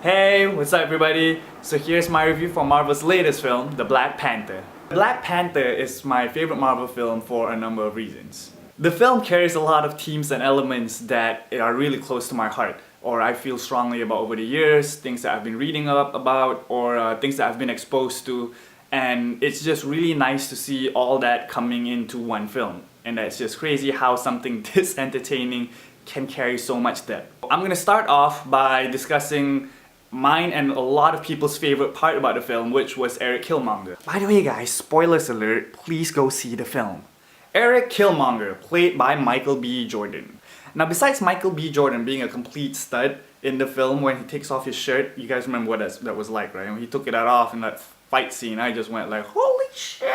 Hey, what's up everybody? So here's my review for Marvel's latest film, The Black Panther. Black Panther is my favorite Marvel film for a number of reasons. The film carries a lot of themes and elements that are really close to my heart, or I feel strongly about over the years, things that I've been reading up about, or things that I've been exposed to, and it's just really nice to see all that coming into one film. And it's just crazy how something this entertaining can carry so much depth. I'm gonna start off by discussing mine and a lot of people's favorite part about the film, which was Eric Killmonger. By the way guys, spoilers alert, please go see the film. Eric Killmonger, played by Michael B. Jordan. Now besides Michael B. Jordan being a complete stud in the film when he takes off his shirt, you guys remember what that was like, right? When he took it off in that fight scene, I just went like, holy shit!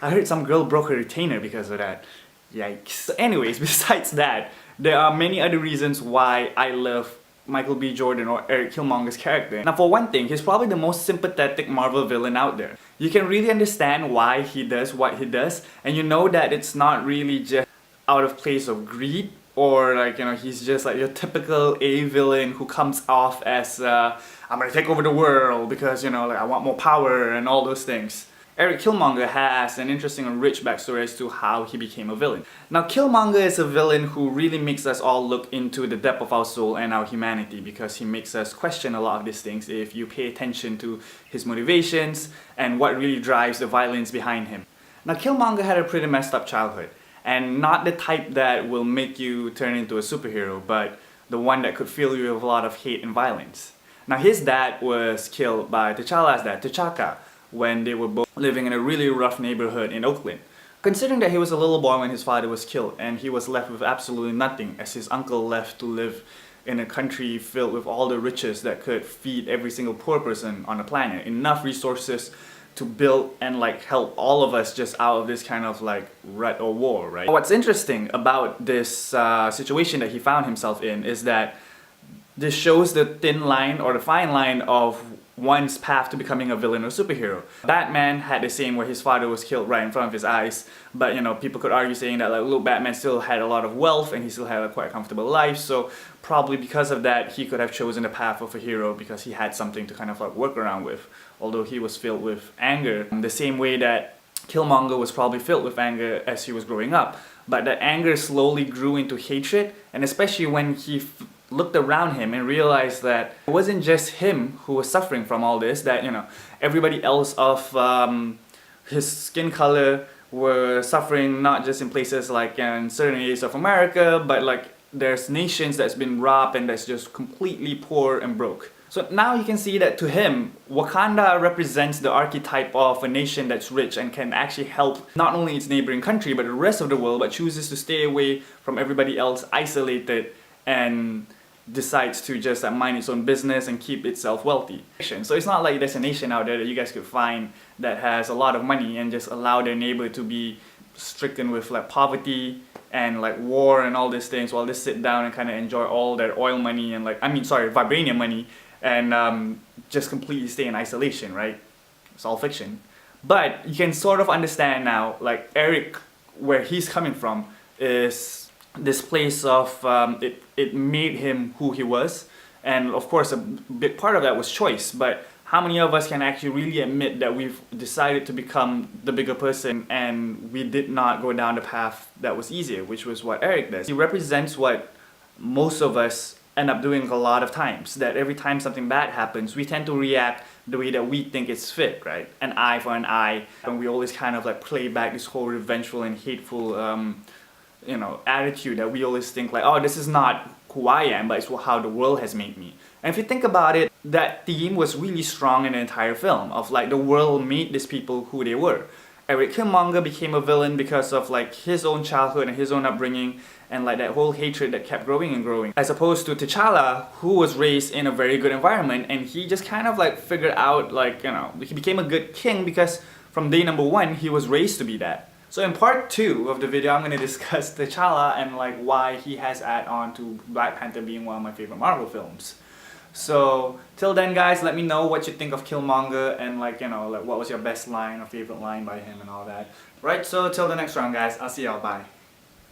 I heard some girl broke her retainer because of that. Yikes. So anyways, besides that, there are many other reasons why I love Michael B. Jordan or Eric Killmonger's character. Now for one thing, he's probably the most sympathetic Marvel villain out there. You can really understand why he does what he does, and you know that it's not really just out of place of greed, or like, you know, he's just like your typical A villain who comes off as I'm gonna take over the world because, you know, like I want more power and all those things. Eric Killmonger has an interesting and rich backstory as to how he became a villain. Now Killmonger is a villain who really makes us all look into the depth of our soul and our humanity, because he makes us question a lot of these things if you pay attention to his motivations and what really drives the violence behind him. Now Killmonger had a pretty messed up childhood, and not the type that will make you turn into a superhero, but the one that could fill you with a lot of hate and violence. Now his dad was killed by T'Challa's dad, T'Chaka, when they were both living in a really rough neighborhood in Oakland. Considering that he was a little boy when his father was killed and he was left with absolutely nothing, as his uncle left to live in a country filled with all the riches that could feed every single poor person on the planet, enough resources to build and like help all of us just out of this kind of like rut or war, right? What's interesting about this situation that he found himself in is that this shows the thin line or the fine line of one's path to becoming a villain or superhero. Batman had the same, where his father was killed right in front of his eyes, but you know, people could argue saying that like, look, Batman still had a lot of wealth and he still had a quite comfortable life, so probably because of that he could have chosen the path of a hero because he had something to kind of like work around with, although he was filled with anger the same way that Killmonger was probably filled with anger as he was growing up. But that anger slowly grew into hatred, and especially when he looked around him and realized that it wasn't just him who was suffering from all this, that, you know, everybody else of his skin color were suffering, not just in places like in certain areas of America, but like there's nations that's been robbed and that's just completely poor and broke. So now you can see that to him, Wakanda represents the archetype of a nation that's rich and can actually help not only its neighboring country but the rest of the world, but chooses to stay away from everybody else, isolated, and decides to just mind its own business and keep itself wealthy. So it's not like there's a nation out there that you guys could find that has a lot of money and just allow their neighbor to be stricken with like poverty and like war and all these things while they sit down and kind of enjoy all their oil money and like, vibranium money, and just completely stay in isolation, right? It's all fiction. But you can sort of understand now, like Eric, where he's coming from is this place of it made him who he was, and of course a big part of that was choice, but how many of us can actually really admit that we've decided to become the bigger person and we did not go down the path that was easier, which was what Eric does. He represents what most of us end up doing a lot of times, that every time something bad happens we tend to react the way that we think it's fit, right? An eye for an eye, and we always kind of like play back this whole revengeful and hateful you know, attitude that we always think like, oh, this is not who I am, but it's how the world has made me. And if you think about it, that theme was really strong in the entire film, of like the world made these people who they were. Eric Killmonger became a villain because of like his own childhood and his own upbringing, and like that whole hatred that kept growing and growing. As opposed to T'Challa, who was raised in a very good environment, and he just kind of like figured out like, you know, he became a good king because from day number one he was raised to be that. So in part 2 of the video, I'm going to discuss T'Challa and like why he has add on to Black Panther being one of my favorite Marvel films. So till then guys, let me know what you think of Killmonger and like, you know, like what was your best line or favorite line by him and all that. Right, so till the next round guys, I'll see y'all, bye.